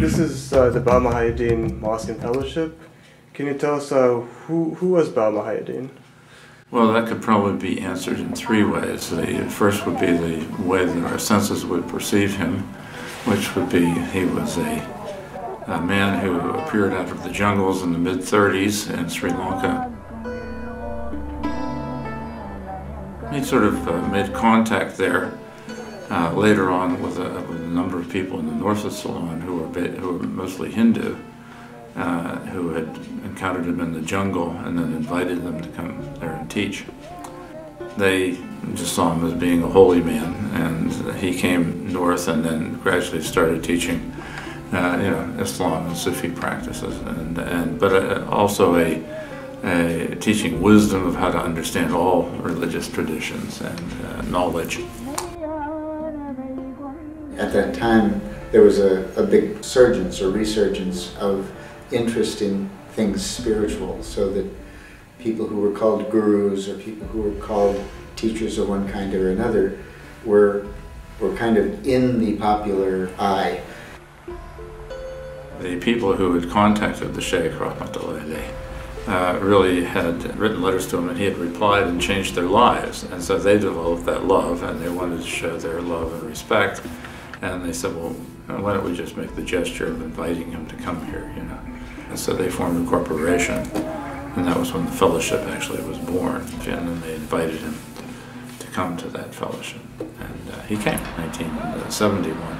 this is the Bawa Muhaiyaddeen Mosque and Fellowship. Can you tell us who was Bawa Muhaiyaddeen? Well, that could probably be answered in three ways. The first would be the way that our senses would perceive him, which would be he was a man who appeared out of the jungles in the mid-30s in Sri Lanka. He sort of made contact there later on with a number of people in the north of Ceylon who were mostly Hindu, who had encountered him in the jungle and then invited them to come there and teach. They just saw him as being a holy man, and he came north and then gradually started teaching Islam and Sufi practices, but also teaching wisdom of how to understand all religious traditions and knowledge. At that time, there was a big resurgence of interest in things spiritual, so that people who were called gurus or people who were called teachers of one kind or another were kind of in the popular eye. The people who had contacted the Sheikh Rahmatullahi really had written letters to him, and he had replied and changed their lives. And so they developed that love, and they wanted to show their love and respect. And they said, well, why don't we just make the gesture of inviting him to come here, And so they formed a corporation, and that was when the fellowship actually was born. And then they invited him to come to that fellowship. And he came in 1971,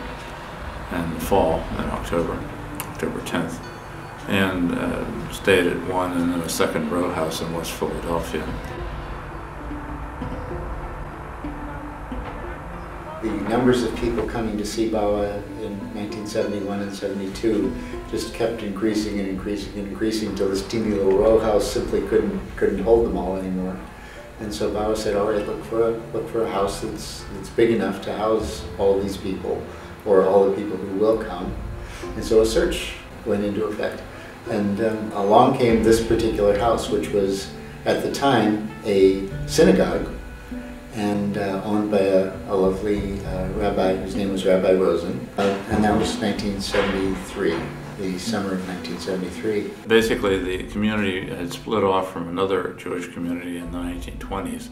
in the fall, in October 10th, and stayed at one and then a second row house in West Philadelphia. The numbers of people coming to see Bawa in 1971 and 72 just kept increasing and increasing and increasing until this teeny little row house simply couldn't hold them all anymore. And so Bawa said, all right, look for a house that's big enough to house all these people, or all the people who will come. And so a search went into effect. And along came this particular house, which was at the time a synagogue, and owned by a lovely rabbi whose name was Rabbi Rosen. And that was 1973, the summer of 1973. Basically, the community had split off from another Jewish community in the 1920s.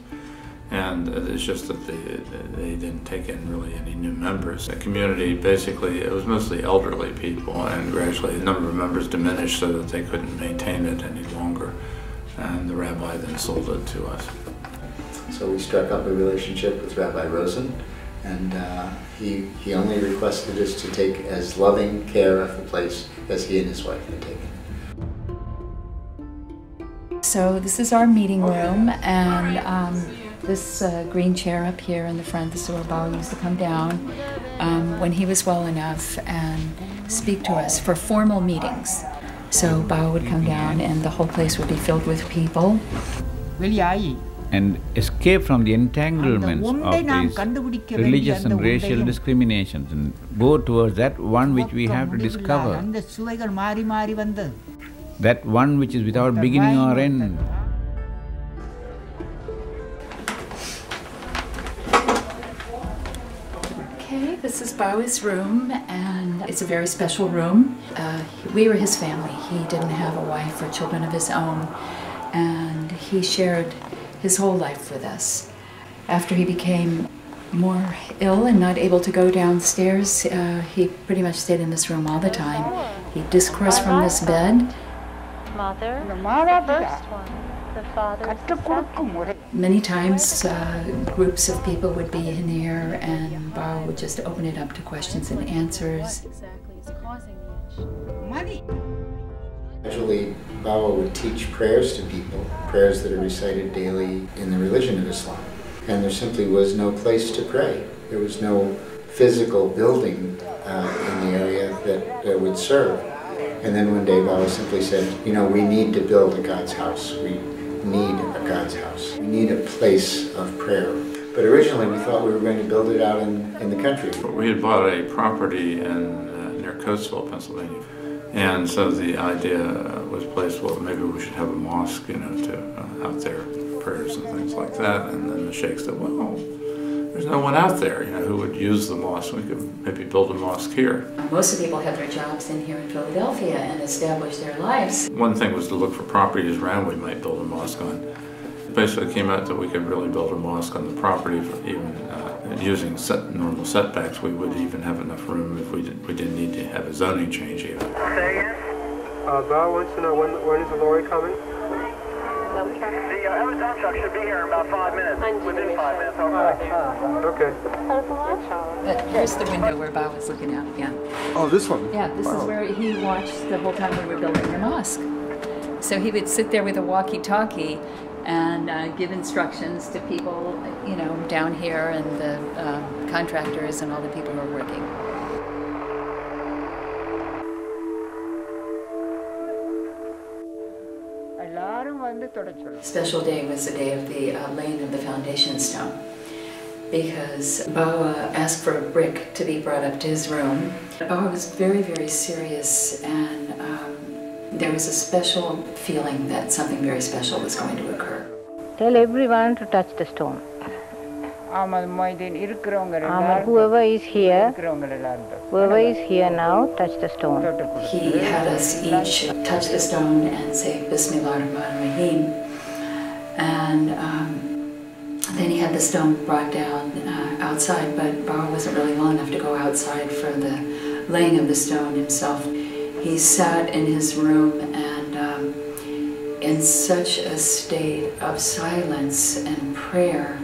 And it's just that they didn't take in really any new members. The community, basically, it was mostly elderly people, and gradually the number of members diminished so that they couldn't maintain it any longer. And the rabbi then sold it to us. So we struck up a relationship with Rabbi Rosen, and he only requested us to take as loving care of the place as he and his wife had taken. So this is our meeting room, and this green chair up here in the front, this is where Bawa used to come down when he was well enough and speak to us for formal meetings. So Bawa would come down and the whole place would be filled with people. And escape from the entanglements of these religious and racial discriminations and go towards that one which we have to discover, that one which is without beginning or end. Okay, this is Bawa's room, and it's a very special room. We were his family. He didn't have a wife or children of his own, and he shared his whole life with us. After he became more ill and not able to go downstairs, he pretty much stayed in this room all the time. He discoursed from this bed. Mother, the first one. The father, the second. Many times groups of people would be in here, and Bawa would just open it up to questions and answers. What exactly is causing the issue? Actually, Bawa would teach prayers to people, prayers that are recited daily in the religion of Islam. And there simply was no place to pray. There was no physical building in the area that would serve. And then one day Bawa simply said, we need to build a God's house. We need a God's house. We need a place of prayer. But originally we thought we were going to build it out in the country. We had bought a property near Coatesville, Pennsylvania. And so the idea was placed, well, maybe we should have a mosque, to out there, prayers and things like that. And then the Sheikh said, well, there's no one out there, who would use the mosque. We could maybe build a mosque here. Most of the people had their jobs in here in Philadelphia and established their lives. One thing was to look for properties around we might build a mosque on. It basically came out that we could really build a mosque on the property, even using normal setbacks. We would even have enough room if we didn't need to have a zoning change even. Say again? Bawa wants to know when is the lorry coming? The Amazon truck should be here in about 5 minutes. Within 5 minutes, Okay. But here's the window where Bawa was looking out again. Oh, this one? Yeah, this is where he watched the whole time we were building the mosque. So he would sit there with a walkie-talkie and give instructions to people, down here and the contractors and all the people who are working. Special day was the day of the laying of the foundation stone, because Bawa asked for a brick to be brought up to his room. Bawa was very, very serious, and there was a special feeling that something very special was going to occur. Tell everyone to touch the stone. Whoever is here now, touch the stone. He had us each touch the stone and say Bismillah ar-Rahman ar-Rahim, and then he had the stone brought down outside, but Bawa wasn't really long enough to go outside for the laying of the stone himself. He sat in his room and in such a state of silence and prayer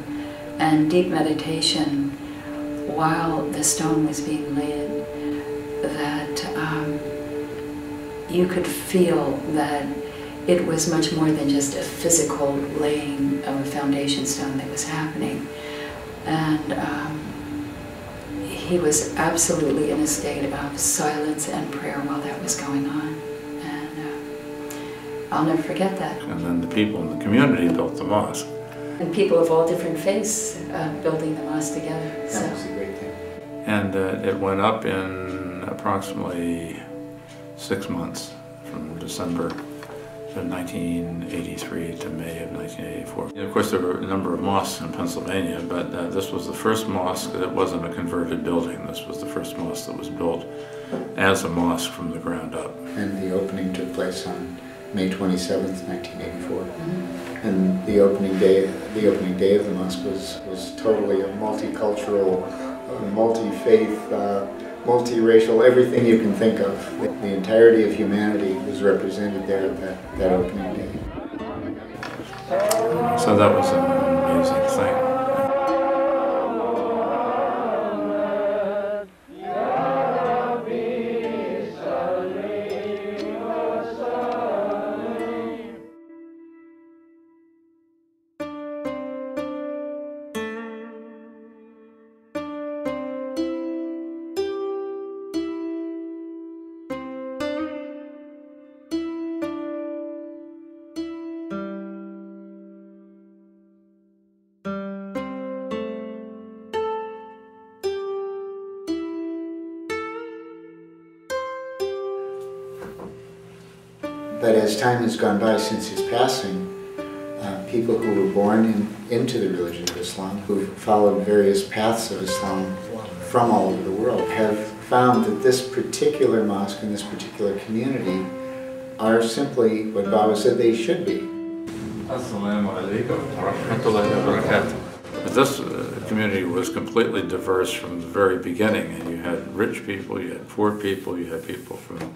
and deep meditation while the stone was being laid, that you could feel that it was much more than just a physical laying of a foundation stone that was happening. And he was absolutely in a state of silence and prayer while that was going on. And I'll never forget that. And then the people in the community built the mosque. And people of all different faiths building the mosque together. That was a great thing. And it went up in approximately 6 months, from December of 1983 to May of 1984. And of course, there were a number of mosques in Pennsylvania, but this was the first mosque that wasn't a converted building. This was the first mosque that was built as a mosque from the ground up. And the opening took place on May 27th, 1984. And the opening day of the mosque was totally a multicultural, multi-faith, multiracial, everything you can think of. The entirety of humanity was represented there at that opening day. So that was an amazing thing. But as time has gone by since his passing, people who were born into the religion of Islam, who followed various paths of Islam from all over the world, have found that this particular mosque and this particular community are simply what Bawa said they should be. Assalamu alaikum wa rahmatullahi wa barakatuh. This community was completely diverse from the very beginning, and you had rich people, you had poor people, you had people from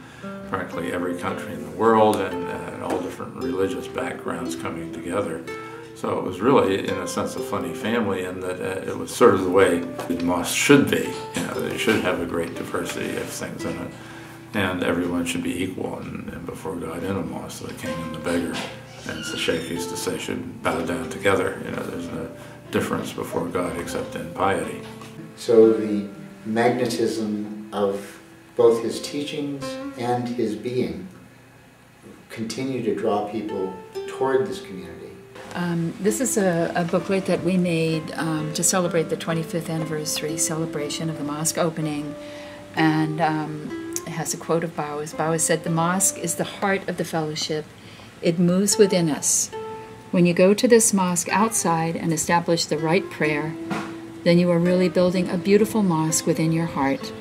practically every country in the world, and all different religious backgrounds coming together. So it was really, in a sense, a funny family, in that it was sort of the way the mosque should be. They should have a great diversity of things in it, and everyone should be equal and before God in a mosque. The king and the beggar, as the Sheikh used to say, should bow down together. There's no difference before God except in piety. So the magnetism of both his teachings and his being continue to draw people toward this community. This is a booklet that we made to celebrate the 25th anniversary celebration of the mosque opening, and it has a quote of Bawa's. Bawa said, "The mosque is the heart of the fellowship. It moves within us. When you go to this mosque outside and establish the right prayer, then you are really building a beautiful mosque within your heart,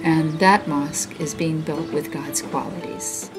and that mosque is being built with God's qualities.